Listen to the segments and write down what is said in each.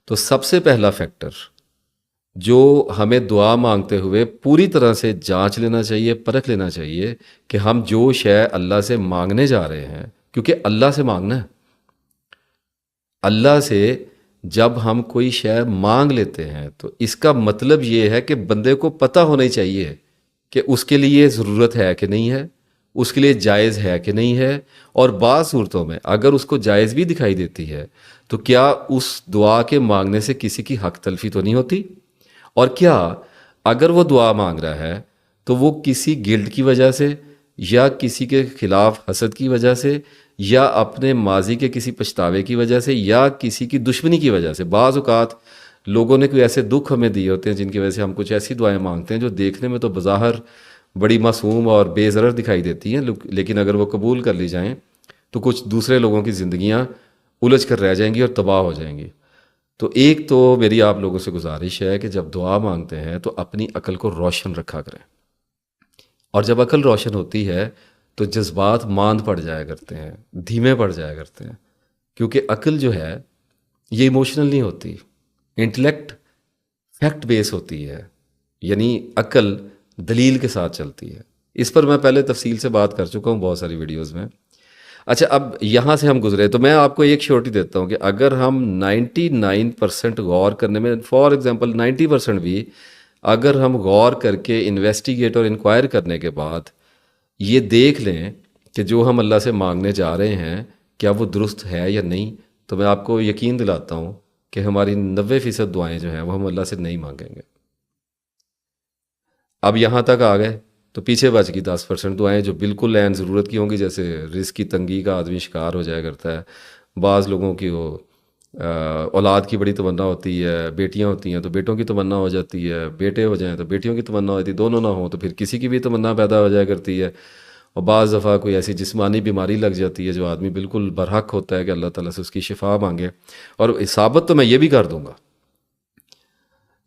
تو سب سے پہلا فیکٹر جو ہمیں دعا مانگتے ہوئے پوری طرح سے جانچ لینا چاہیے، پرکھ لینا چاہیے کہ ہم جو شے اللہ سے مانگنے جا رہے ہیں، کیونکہ اللہ سے مانگنا ہے، اللہ سے جب ہم کوئی شے مانگ لیتے ہیں تو اس کا مطلب یہ ہے کہ بندے کو پتہ ہونا چاہیے کہ اس کے لیے ضرورت ہے کہ نہیں ہے، اس کے لیے جائز ہے کہ نہیں ہے، اور بعض صورتوں میں اگر اس کو جائز بھی دکھائی دیتی ہے تو کیا اس دعا کے مانگنے سے کسی کی حق تلفی تو نہیں ہوتی، اور کیا اگر وہ دعا مانگ رہا ہے تو وہ کسی گلٹ کی وجہ سے یا کسی کے خلاف حسد کی وجہ سے یا اپنے ماضی کے کسی پچھتاوے کی وجہ سے یا کسی کی دشمنی کی وجہ سے، بعض اوقات لوگوں نے کوئی ایسے دکھ ہمیں دیے ہوتے ہیں جن کی وجہ سے ہم کچھ ایسی دعائیں مانگتے ہیں جو دیکھنے میں تو بظاہر بڑی معصوم اور بے ضرر دکھائی دیتی ہیں، لیکن اگر وہ قبول کر لی جائیں تو کچھ دوسرے لوگوں کی زندگیاں الجھ کر رہ جائیں گی اور تباہ ہو جائیں گی۔ تو ایک تو میری آپ لوگوں سے گزارش ہے کہ جب دعا مانگتے ہیں تو اپنی عقل کو روشن رکھا کریں، اور جب عقل روشن ہوتی ہے تو جذبات ماند پڑ جایا کرتے ہیں، دھیمے پڑ جایا کرتے ہیں، کیونکہ عقل جو ہے یہ ایموشنل نہیں ہوتی، انٹلیکٹ فیکٹ بیس ہوتی ہے، یعنی عقل دلیل کے ساتھ چلتی ہے۔ اس پر میں پہلے تفصیل سے بات کر چکا ہوں بہت ساری ویڈیوز میں۔ اچھا، اب یہاں سے ہم گزرے تو میں آپ کو ایک شیورٹی دیتا ہوں کہ اگر ہم 99% غور کرنے میں، فار ایگزامپل 90% بھی اگر ہم غور کر کے انویسٹیگیٹ اور انکوائر کرنے کے بعد یہ دیکھ لیں کہ جو ہم اللہ سے مانگنے جا رہے ہیں کیا وہ درست ہے یا نہیں، تو میں آپ کو یقین دلاتا ہوں کہ ہماری 90% دعائیں جو ہیں وہ ہم اللہ سے نہیں مانگیں گے۔ اب یہاں تک آ گئے تو پیچھے بچ گئی 10% دعائیں جو بالکل عین ضرورت کی ہوں گی، جیسے رزق کی تنگی کا آدمی شکار ہو جایا کرتا ہے، بعض لوگوں کی وہ اولاد کی بڑی تمنا ہوتی ہے، بیٹیاں ہوتی ہیں تو بیٹوں کی تمنا ہو جاتی ہے، بیٹے ہو جائیں تو بیٹیوں کی تمنا ہو جاتی ہے، دونوں نہ ہوں تو پھر کسی کی بھی تمنا پیدا ہو جایا کرتی ہے، اور بعض دفعہ کوئی ایسی جسمانی بیماری لگ جاتی ہے جو آدمی بالکل برحق ہوتا ہے کہ اللہ تعالیٰ سے اس کی شفا مانگے، اور ثابت تو میں یہ بھی کر دوں گا۔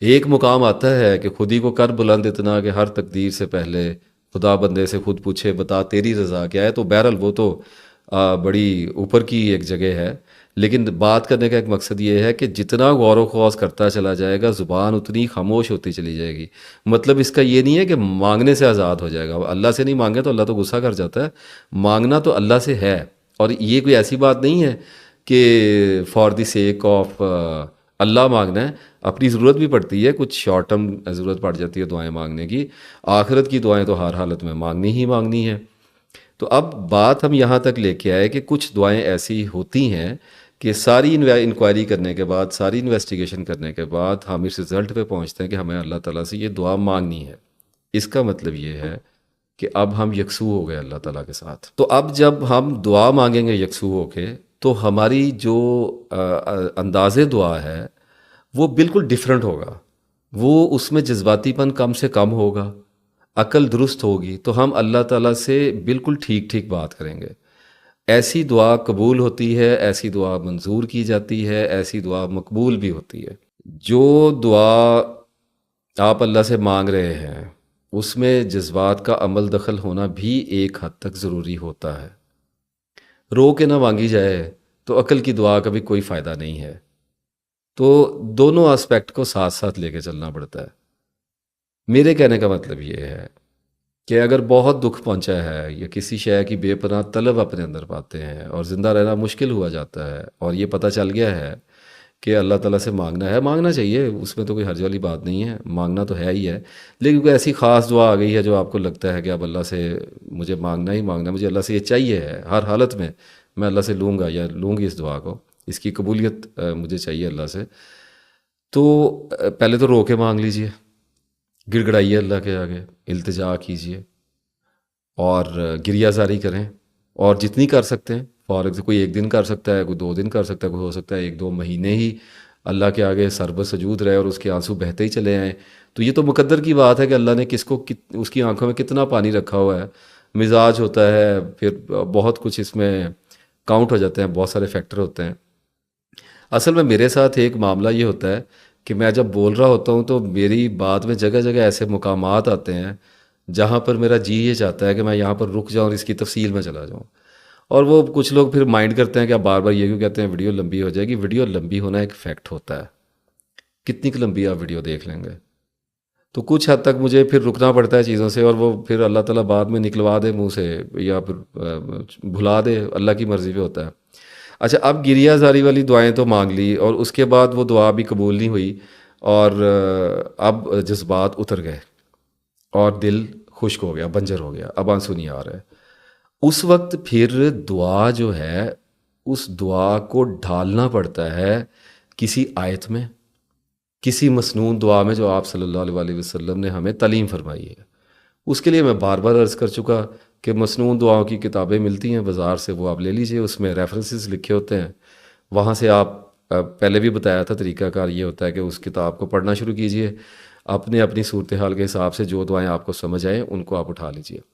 ایک مقام آتا ہے کہ خود ہی کو کر بلند اتنا کہ ہر تقدیر سے پہلے خدا بندے سے خود پوچھے بتا تیری رضا کیا ہے، تو بہرحال وہ تو بڑی اوپر کی ایک جگہ ہے، لیکن بات کرنے کا ایک مقصد یہ ہے کہ جتنا غور و خوض کرتا چلا جائے گا زبان اتنی خاموش ہوتی چلی جائے گی۔ مطلب اس کا یہ نہیں ہے کہ مانگنے سے آزاد ہو جائے گا، اللہ سے نہیں مانگے تو اللہ تو غصہ کر جاتا ہے، مانگنا تو اللہ سے ہے، اور یہ کوئی ایسی بات نہیں ہے کہ فار دی سیک آف اللہ مانگنا ہے، اپنی ضرورت بھی پڑتی ہے، کچھ شارٹ ٹرم ضرورت پڑ جاتی ہے دعائیں مانگنے کی، آخرت کی دعائیں تو ہر حالت میں مانگنی ہی مانگنی ہے۔ تو اب بات ہم یہاں تک لے کے آئے کہ کچھ دعائیں ایسی ہوتی ہیں کہ ساری انکوائری کرنے کے بعد، ساری انویسٹیگیشن کرنے کے بعد ہم اس رزلٹ پہ پہنچتے ہیں کہ ہمیں اللہ تعالیٰ سے یہ دعا مانگنی ہے۔ اس کا مطلب یہ ہے کہ اب ہم یکسو ہو گئے اللہ تعالیٰ کے ساتھ۔ تو اب جب ہم دعا مانگیں گے یکسو ہو کے تو ہماری جو انداز دعا ہے وہ بالکل ڈیفرنٹ ہوگا، وہ اس میں جذباتی پن کم سے کم ہوگا، عقل درست ہوگی، تو ہم اللہ تعالیٰ سے بالکل ٹھیک ٹھیک بات کریں گے۔ ایسی دعا قبول ہوتی ہے، ایسی دعا منظور کی جاتی ہے، ایسی دعا مقبول بھی ہوتی ہے۔ جو دعا آپ اللہ سے مانگ رہے ہیں اس میں جذبات کا عمل دخل ہونا بھی ایک حد تک ضروری ہوتا ہے۔ رو کے نہ مانگی جائے تو عقل کی دعا کا بھی کوئی فائدہ نہیں ہے۔ تو دونوں آسپیکٹ کو ساتھ ساتھ لے کے چلنا پڑتا ہے۔ میرے کہنے کا مطلب یہ ہے کہ اگر بہت دکھ پہنچا ہے یا کسی شے کی بے پناہ طلب اپنے اندر پاتے ہیں اور زندہ رہنا مشکل ہوا جاتا ہے، اور یہ پتہ چل گیا ہے کہ اللہ تعالیٰ سے مانگنا ہے، مانگنا چاہیے، اس میں تو کوئی حرج والی بات نہیں ہے، مانگنا تو ہے ہی ہے، لیکن کوئی ایسی خاص دعا آ گئی ہے جو آپ کو لگتا ہے کہ اب اللہ سے مجھے مانگنا ہی مانگنا ہے، مجھے اللہ سے یہ چاہیے ہے، ہر حالت میں میں اللہ سے لوں گا یا لوں گی اس دعا کو، اس کی قبولیت مجھے چاہیے اللہ سے، تو پہلے تو رو کے مانگ لیجئے، گڑ گڑائیے اللہ کے آگے، التجا کیجئے اور گریہ زاری کریں، اور جتنی کر سکتے ہیں، فار ایگزامپل کوئی ایک دن کر سکتا ہے، کوئی 2 دن کر سکتا ہے، کوئی ہو سکتا ہے 1-2 مہینے ہی اللہ کے آگے سربت سجود رہے اور اس کے آنسو بہتے ہی چلے آئیں، تو یہ تو مقدر کی بات ہے کہ اللہ نے کس کو اس کی آنکھوں میں کتنا پانی رکھا ہوا ہے، مزاج ہوتا ہے، پھر بہت کچھ اس میں کاؤنٹ ہو جاتے ہیں، بہت سارے فیکٹر ہوتے ہیں۔ اصل میں میرے ساتھ ایک معاملہ یہ ہوتا ہے کہ میں جب بول رہا ہوتا ہوں تو میری بات میں جگہ جگہ ایسے مقامات آتے ہیں جہاں پر میرا جی یہ چاہتا ہے کہ میں یہاں پر رک جاؤں اور اس کی تفصیل میں چلا جاؤں، اور وہ کچھ لوگ پھر مائنڈ کرتے ہیں کہ آپ بار بار یہ کیوں کہتے ہیں ویڈیو لمبی ہو جائے گی۔ ویڈیو لمبی ہونا ایک فیکٹ ہوتا ہے، کتنی کی لمبی آپ ویڈیو دیکھ لیں گے؟ تو کچھ حد تک مجھے پھر رکنا پڑتا ہے چیزوں سے، اور وہ پھر اللہ تعالیٰ بعد میں نکلوا دے منہ سے، یا پھر بھلا دے، اللہ کی مرضی پہ ہوتا ہے۔ اچھا، اب گریہ زاری والی دعائیں تو مانگ لی، اور اس کے بعد وہ دعا بھی قبول نہیں ہوئی، اور اب جذبات اتر گئے اور دل خشک ہو گیا، بنجر ہو گیا، اب آنسو نہیں آ رہے۔ اس وقت پھر دعا جو ہے، اس دعا کو ڈھالنا پڑتا ہے کسی آیت میں، کسی مسنون دعا میں جو آپ صلی اللہ علیہ وآلہ وسلم نے ہمیں تعلیم فرمائی ہے۔ اس کے لیے میں بار بار عرض کر چکا کہ مسنون دعاؤں کی کتابیں ملتی ہیں بازار سے، وہ آپ لے لیجئے، اس میں ریفرنسز لکھے ہوتے ہیں، وہاں سے آپ پہلے بھی بتایا تھا طریقہ کار یہ ہوتا ہے کہ اس کتاب کو پڑھنا شروع کیجئے، اپنی صورتحال کے حساب سے جو دعائیں آپ کو سمجھ آئیں ان کو آپ اٹھا لیجئے۔